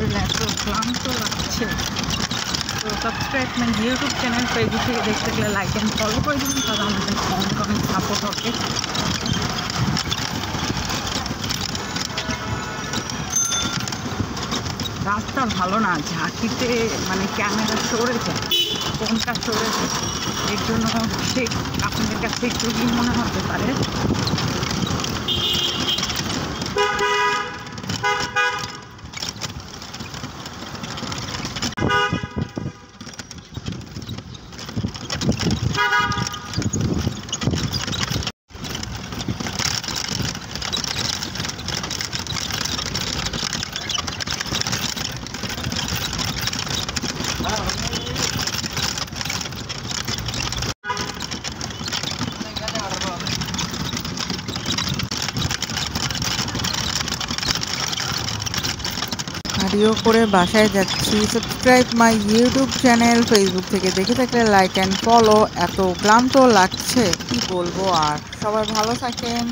শরীরে এত ক্লান্ত লাগছে। তো subscribe my YouTube channel, Facebook থেকে দেখতে গেলে লাইক অ্যান্ড ফলো করে দিন, তাহলে আমাদের অনেক সাপোর্ট হবে। রাস্তা ভালো না, ঝাঁকিতে মানে ক্যামেরা সরে যায়, ফোনটা সরে যায়, এর জন্য সে আপনাদের কাছে একটু কি মনে হতে পারে। ভিডিও করে বাসায় যাচ্ছি। Subscribe my YouTube channel, Facebook থেকে দেখে থাকলে লাইক অ্যান্ড ফলো। এত ক্লান্ত লাগছে কি বলবো আর। সবাই ভালো থাকেন।